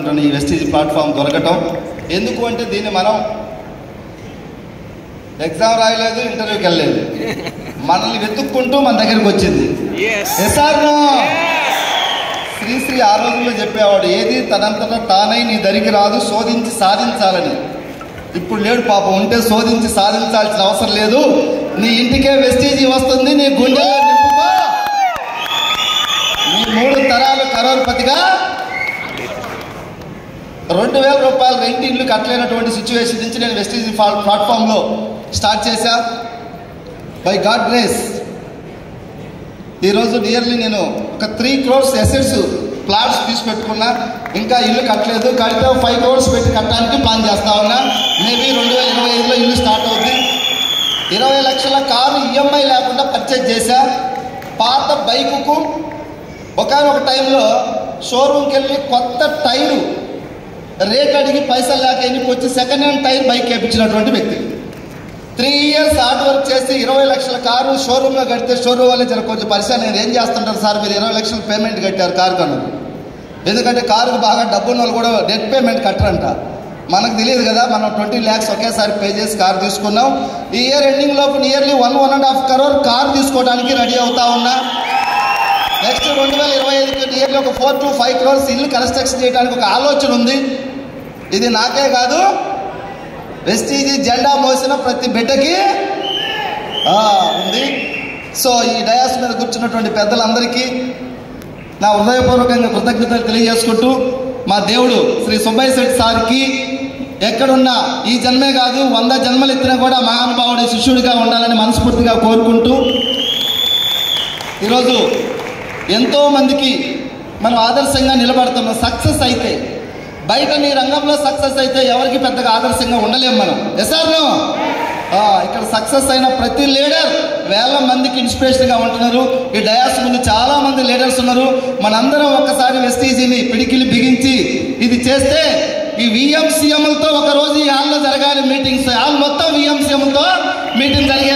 మాట్లాడుతున్నటువంటి ఈ Vestige platform దొరకటం. ఎందుకు అంటే దీన్ని మనం ఎగ్జామ్ రాయలేదు, ఇంటర్వ్యూకి వెళ్ళలేదు, మనల్ని వెతుక్కుంటూ మన దగ్గరికి వచ్చింది. శ్రీశ్రీ ఆ రోజుల్లో చెప్పేవాడు, ఏది తనంతటా తానై నీ దరికి రాదు, శోధించి సాధించాలని. ఇప్పుడు లేడు పాపం, ఉంటే శోధించి సాధించాల్సిన అవసరం లేదు, నీ ఇంటికే వెస్టీజీ వస్తుంది, నీ గుండెల్లో నింపుకో, నీ 3 తరాలు కరోర్పతిగా 2000 రూపాయలు రెంట్ ఇల్లు కట్టలేనటువంటి సిచ్యువేషన్ నుంచి నేను వెస్టీజీ ప్లాట్ఫామ్లో స్టార్ట్ చేశా. బై గాడ్ గ్రేస్ ఈరోజు నియర్లీ నేను ఒక 3 crores అసెట్స్ ప్లాట్స్ తీసి పెట్టుకున్నా. ఇంకా ఇల్లు కట్టలేదు, కడితే 5 crores పెట్టి కట్టడానికి ప్లాన్ చేస్తా ఉన్నా. మేబీ 2025లో ఇల్లు స్టార్ట్ అవుతుంది. 20 లక్షల కారు ఈఎంఐ లేకుండా పర్చేజ్ చేశా. పాత బైకుకు ఒకనొక టైంలో షోరూమ్కి వెళ్ళి కొత్త టైరు రేట్ అడిగి పైసలు లేక ఎన్నికొచ్చి సెకండ్ హ్యాండ్ టైర్ బైక్ వేయించినటువంటి వ్యక్తి. 3 years హార్డ్ వర్క్ చేసి 20 లక్షల కారు షోరూంలో కడితే షోరూమ్ వాళ్ళే జర కొంచెం పరిశ్రమ, నేను ఏం చేస్తుంటారు సార్ మీరు 20 లక్షలు పేమెంట్ కట్టారు కారు కన్నా, ఎందుకంటే కారుకు బాగా డబ్బున్న వాళ్ళు కూడా డెట్ పేమెంట్ కట్టరంట. మనకు తెలియదు కదా, మనం 20 lakhs ఒకేసారి పే చేసి కారు తీసుకున్నాం. ఈ ఇయర్ ఎండింగ్ లోపు నియర్లీ 1.5 crore కారు తీసుకోవడానికి రెడీ అవుతా ఉన్నా. నెక్స్ట్ 2025కి నియర్లీ ఒక 4 to 5 crores ఇల్లు కన్స్ట్రక్షన్ చేయడానికి ఒక ఆలోచన ఉంది. ఇది నాకే కాదు, వెస్టీజీ జెండా మోసిన ప్రతి బిడ్డకి ఉంది. సో ఈ డయాస్ మీద కూర్చున్నటువంటి పెద్దలందరికీ నా హృదయపూర్వకంగా కృతజ్ఞతలు తెలియజేసుకుంటూ, మా దేవుడు శ్రీ సుబ్బయ్య శెట్టి సార్కి ఎక్కడున్నా ఈ జన్మే కాదు 100 జన్మలు ఎత్తినా కూడా మహానుభావుడి శిష్యుడిగా ఉండాలని మనస్ఫూర్తిగా కోరుకుంటూ, ఈరోజు ఎంతోమందికి మనం ఆదర్శంగా నిలబడుతున్నాం. సక్సెస్ అయితే బయట నీ రంగంలో సక్సెస్ అయితే ఎవరికి పెద్దగా ఆదర్శంగా ఉండలేము మనం. ఎస్ఆర్నో ఇక్కడ సక్సెస్ అయిన ప్రతి లీడర్ వేల మందికి ఇన్స్పిరేషన్గా ఉంటున్నారు. ఈ డయాస్ ముందు చాలా మంది లీడర్స్ ఉన్నారు. మనందరం ఒక్కసారి వెస్టీజీని పిడికిలి బిగించి ఇది చేస్తే ఈ VMCMలతో ఒకరోజు ఈ హాల్లో జరగాలి మీటింగ్స్, హాల్ మొత్తం VMCMలతో మీటింగ్ జరిగే